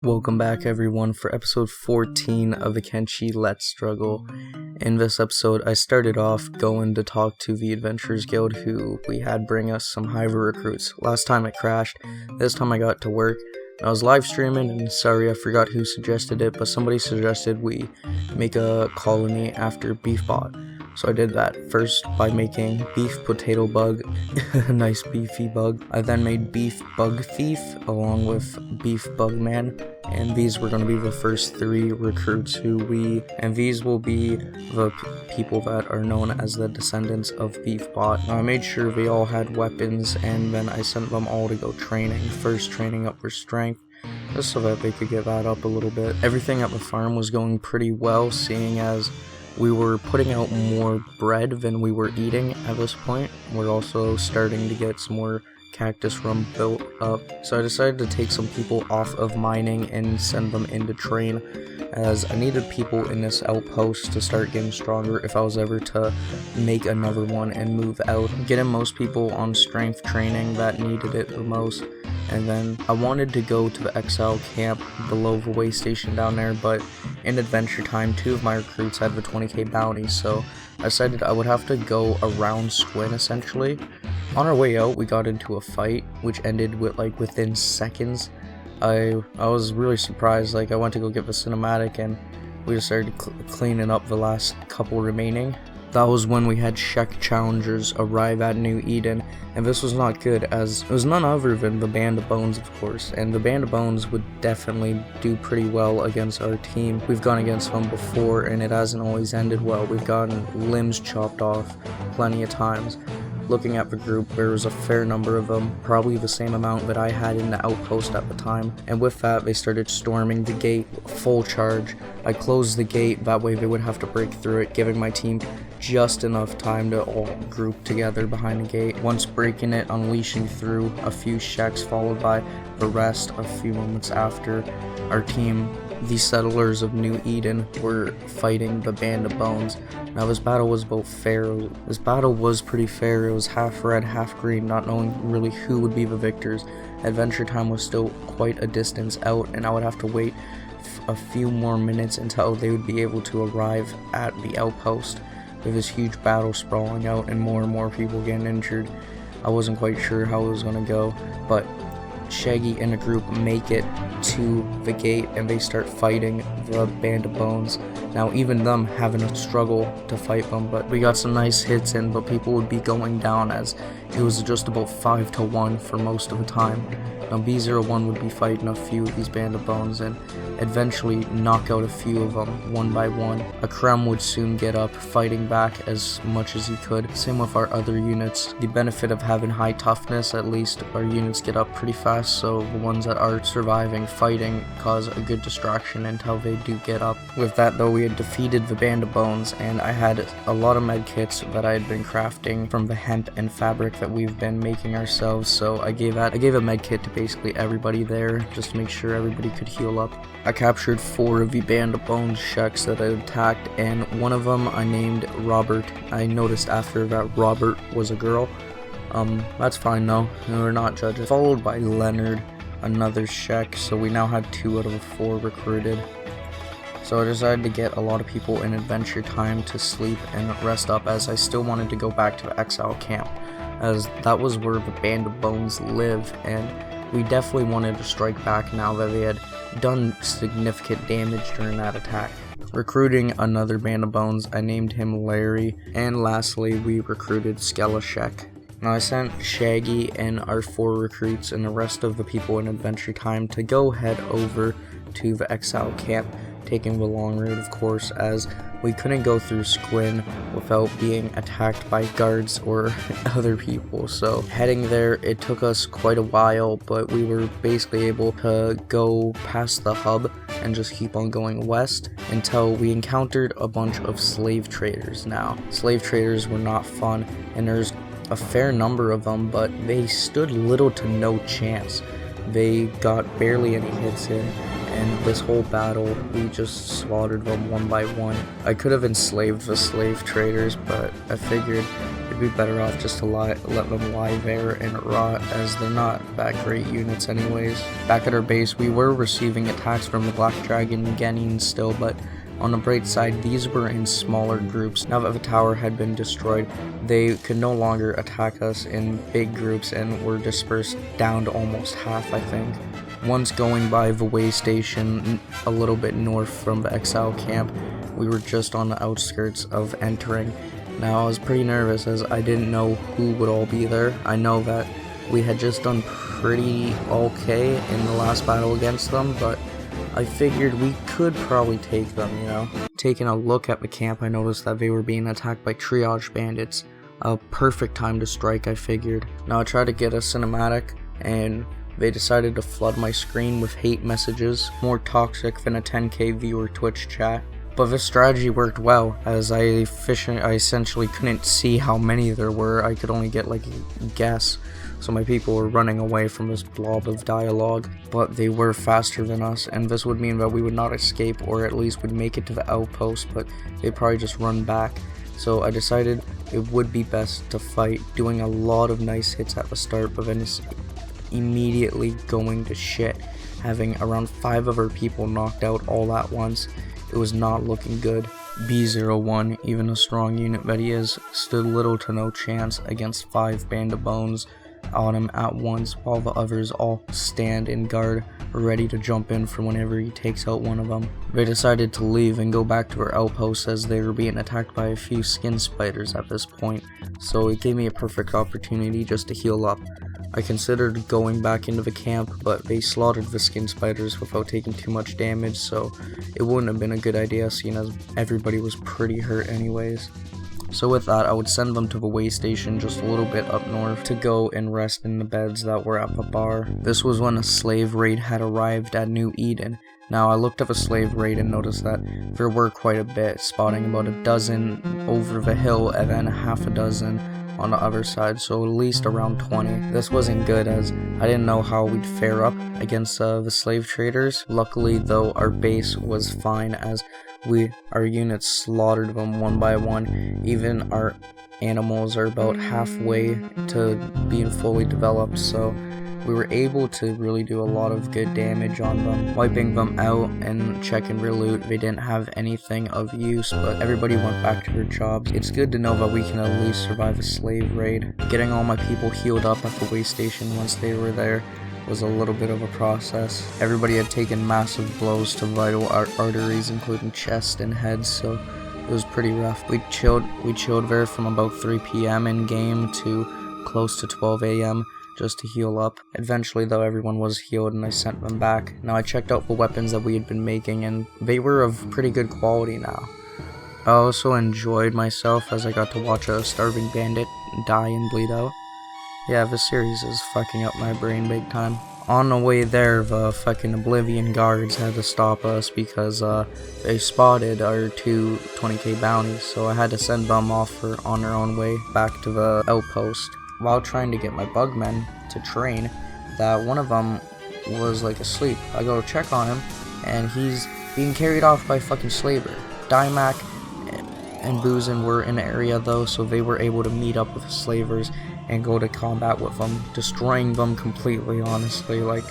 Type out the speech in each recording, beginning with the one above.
Welcome back everyone for episode 14 of the Kenshi Let's Struggle. In this episode, I started off going to talk to the Adventurers Guild who we had bring us some Hiver recruits. Last time it crashed, this time I got to work. I was live streaming and sorry I forgot who suggested it, but somebody suggested we make a colony after Beefbot. So I did that first by making beef potato bug, a nice beefy bug. I then made beef bug thief along with beef bug man, and these were going to be the first 3 recruits and these will be the people that are known as the descendants of Beefbot. Now I made sure they all had weapons, and then I sent them all to go training, first training up for strength, just so that they could get that up a little bit. Everything at the farm was going pretty well, seeing as we were putting out more bread than we were eating at this point. We're also starting to get some more cactus rum built up. So I decided to take some people off of mining and send them into train, as I needed people in this outpost to start getting stronger if I was ever to make another one and move out. Getting most people on strength training that needed it the most. And then I wanted to go to the Exile camp below the way station down there, but in Adventure Time, 2 of my recruits had the 20k bounty, so I decided I would have to go around Squin essentially. On our way out, we got into a fight, which ended with within seconds. I was really surprised. I went to go get the cinematic, and we just started cleaning up the last couple remaining. That was when we had Shek challengers arrive at New Eden, and this was not good, as it was none other than the Band of Bones, of course, and the Band of Bones would definitely do pretty well against our team. We've gone against them before, and it hasn't always ended well. We've gotten limbs chopped off plenty of times. Looking at the group, there was a fair number of them, probably the same amount that I had in the outpost at the time, and with that they started storming the gate full charge. I closed the gate, that way they would have to break through it, giving my team just enough time to all group together behind the gate. Once breaking it, unleashing through a few sheks, followed by the rest a few moments after. Our team, the settlers of New Eden, were fighting the Band of Bones. Now this battle was both fair. This battle was pretty fair. It was half red, half green, not knowing really who would be the victors. Adventure Time was still quite a distance out, and I would have to wait a few more minutes until they would be able to arrive at the outpost. With this huge battle sprawling out and more people getting injured, I wasn't quite sure how it was going to go, but Shaggy and a group make it to the gate and they start fighting the Band of Bones. Now even them having a struggle to fight them, but we got some nice hits in, but people would be going down as it was just about 5-1 for most of the time. Now B01 would be fighting a few of these Band of Bones and eventually knock out a few of them one by one. A Krem would soon get up, fighting back as much as he could. Same with our other units. The benefit of having high toughness, at least our units get up pretty fast, so the ones that are surviving fighting cause a good distraction until they do get up. With that though, we had defeated the Band of Bones, and I had a lot of med kits that I had been crafting from the hemp and fabric that we've been making ourselves, so I gave a med kit to basically everybody there, just to make sure everybody could heal up. I captured 4 of the Band of Bones sheks that I attacked, and one of them I named Robert. I noticed after that Robert was a girl. That's fine though, we're not judges. Followed by Leonard, another shek, so we now had 2 out of the 4 recruited. So I decided to get a lot of people in Adventure Time to sleep and rest up, as I still wanted to go back to the Exile camp, as that was where the Band of Bones live, and we definitely wanted to strike back now that they had done significant damage during that attack. Recruiting another Band of Bones, I named him Larry, and lastly we recruited Shek. Now I sent Shaggy and our 4 recruits and the rest of the people in Adventure Time to go head over to the Exile camp, taking the long route of course, as we couldn't go through Squin without being attacked by guards or other people. So heading there, it took us quite a while, but we were basically able to go past the hub and just keep on going west until we encountered a bunch of slave traders. Now, slave traders were not fun, and there's a fair number of them, but they stood little to no chance. They got barely any hits in, and this whole battle, we just slaughtered them one by one. I could have enslaved the slave traders, but I figured it'd it'd be better off just to let them lie there and rot, as they're not that great units anyways. Back at our base, we were receiving attacks from the Black Dragon Genin still, but on the bright side, these were in smaller groups. Now that the tower had been destroyed, they could no longer attack us in big groups and were dispersed down to almost half, I think. Once going by the way station a little bit north from the Exile camp, we were just on the outskirts of entering. Now I was pretty nervous as I didn't know who would all be there. I know that we had just done pretty okay in the last battle against them, but I figured we could probably take them, you know. Taking a look at the camp, I noticed that they were being attacked by triage bandits. A perfect time to strike, I figured. Now I tried to get a cinematic, and they decided to flood my screen with hate messages, more toxic than a 10k viewer Twitch chat. But this strategy worked well, as I essentially couldn't see how many there were. I could only get like a guess. So my people were running away from this blob of dialogue, but they were faster than us, and this would mean that we would not escape, or at least would make it to the outpost, but they'd probably just run back. So I decided it would be best to fight, doing a lot of nice hits at the start, but then it's immediately going to shit, having around 5 of our people knocked out all at once. It was not looking good. B01, even a strong unit that he is, stood little to no chance against 5 Band of Bones on him at once, while the others all stand in guard, ready to jump in for whenever he takes out one of them. They decided to leave and go back to our outpost, as they were being attacked by a few skin spiders at this point, so it gave me a perfect opportunity just to heal up. I considered going back into the camp, but they slaughtered the skin spiders without taking too much damage, so it wouldn't have been a good idea, seeing as everybody was pretty hurt anyways. So with that, I would send them to the way station just a little bit up north to go and rest in the beds that were at the bar. This was when a slave raid had arrived at New Eden. Now I looked at the slave raid and noticed that there were quite a bit, spotting about a dozen over the hill and then half a dozen on the other side, so at least around 20. This wasn't good, as I didn't know how we'd fare up against the slave traders. Luckily though, our base was fine, as our units slaughtered them one by one. Even our animals are about halfway to being fully developed, so we were able to really do a lot of good damage on them. Wiping them out and checking their loot, they didn't have anything of use, but everybody went back to their jobs. It's good to know that we can at least survive a slave raid. Getting all my people healed up at the way station once they were there was a little bit of a process. Everybody had taken massive blows to vital arteries, including chest and head, so it was pretty rough. We chilled there from about 3 p.m. in game to close to 12 a.m. just to heal up. Eventually though, everyone was healed and I sent them back. Now I checked out the weapons that we had been making, and they were of pretty good quality now. I also enjoyed myself as I got to watch a starving bandit die and bleed out. Yeah, this series is fucking up my brain big time. On the way there, the fucking Oblivion guards had to stop us because they spotted our 2 20k bounties, so I had to send them off on their own way back to the outpost. While trying to get my bugmen to train, that one of them was like asleep. I go to check on him, and he's being carried off by a fucking slaver. Dymac and Boozin were in the area though, so they were able to meet up with the slavers and go to combat with them, destroying them completely, honestly. Like,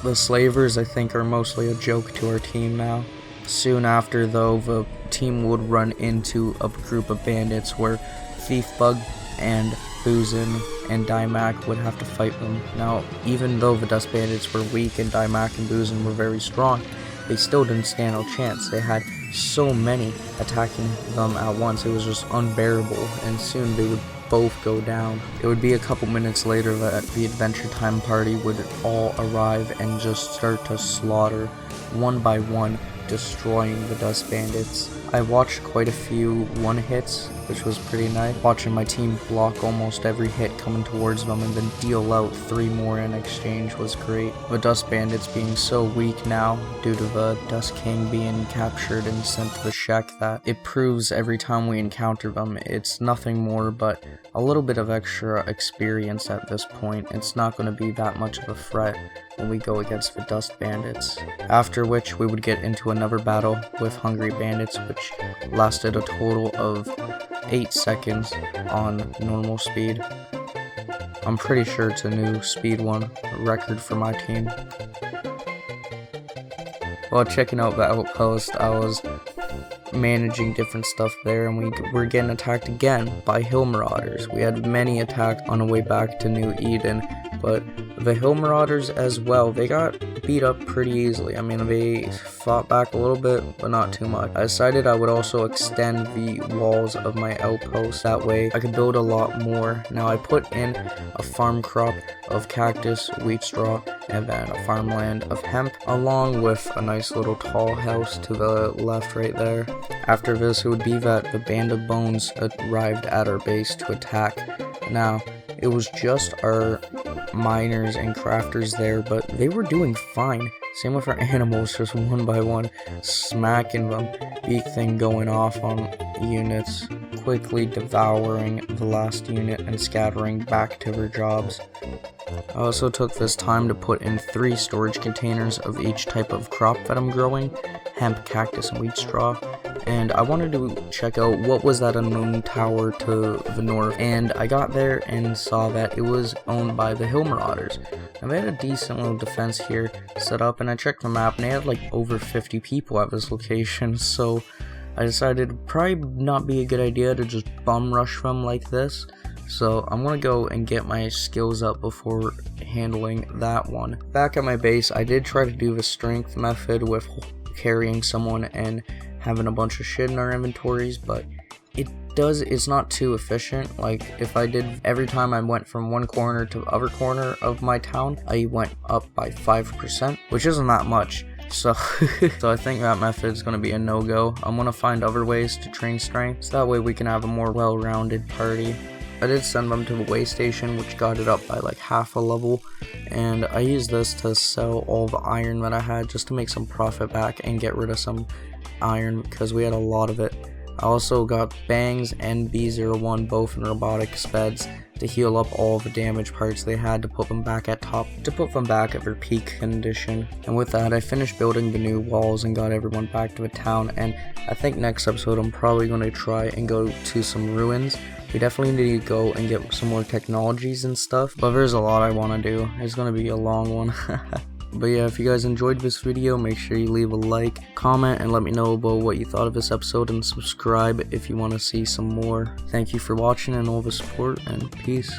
the slavers I think are mostly a joke to our team now. Soon after though, the team would run into a group of bandits where Thiefbug and Boozin and Dymac would have to fight them. Now, even though the Dust Bandits were weak and Dymac and Boozin were very strong, they still didn't stand a chance. They had so many attacking them at once, it was just unbearable, and soon they would both go down. It would be a couple minutes later that the Adventure Time party would all arrive and just start to slaughter, one by one, destroying the Dust Bandits. I watched quite a few one-hits, which was pretty nice. Watching my team block almost every hit coming towards them and then deal out 3 more in exchange was great. The Dust Bandits being so weak now, due to the Dust King being captured and sent to the shek, that it proves every time we encounter them, it's nothing more but a little bit of extra experience at this point. It's not going to be that much of a threat when we go against the Dust Bandits. After which, we would get into another battle with Hungry Bandits, which lasted a total of 8 seconds on normal speed. I'm pretty sure it's a new speed one record for my team. While checking out the outpost, I was managing different stuff there, and we were getting attacked again by hill marauders. We had many attacks on the way back to New Eden, but the hill marauders as well, they got beat up pretty easily. I mean, they fought back a little bit, but not too much. I decided I would also extend the walls of my outpost, that way I could build a lot more. Now I put in a farm crop of cactus, wheat straw, and then a farmland of hemp, along with a nice little tall house to the left right there. After this, it would be that the band of bones arrived at our base to attack. Now, it was just our miners and crafters there, but they were doing fine. Same with our animals, just one by one, smacking them. Big thing going off on units, quickly devouring the last unit and scattering back to their jobs. I also took this time to put in 3 storage containers of each type of crop that I'm growing, hemp, cactus, and wheat straw. And I wanted to check out what was that unknown tower to the north, and I got there and saw that it was owned by the hill marauders. And they had a decent little defense here set up, and I checked the map and they had like over 50 people at this location, so I decided it'd probably not be a good idea to just bum rush them like this. So I'm gonna go and get my skills up before handling that one. Back at my base, I did try to do the strength method with carrying someone and having a bunch of shit in our inventories, but it's not too efficient. Like, if I did every time I went from one corner to the other corner of my town, I went up by 5%, which isn't that much. So I think that method is going to be a no-go. I'm going to find other ways to train strength, so that way we can have a more well-rounded party. I did send them to the way station, which got it up by like half a level, and I used this to sell all the iron that I had just to make some profit back and get rid of some iron because we had a lot of it. I also got Bangs and B01 both in robotic speds to heal up all the damaged parts they had to put them back at their peak condition. And with that, I finished building the new walls and got everyone back to the town, and I think next episode I'm probably going to try and go to some ruins. We definitely need to go and get some more technologies and stuff, but there's a lot I want to do. It's going to be a long one. But yeah, if you guys enjoyed this video, make sure you leave a like, comment, and let me know about what you thought of this episode, and subscribe if you want to see some more. Thank you for watching and all the support, and peace.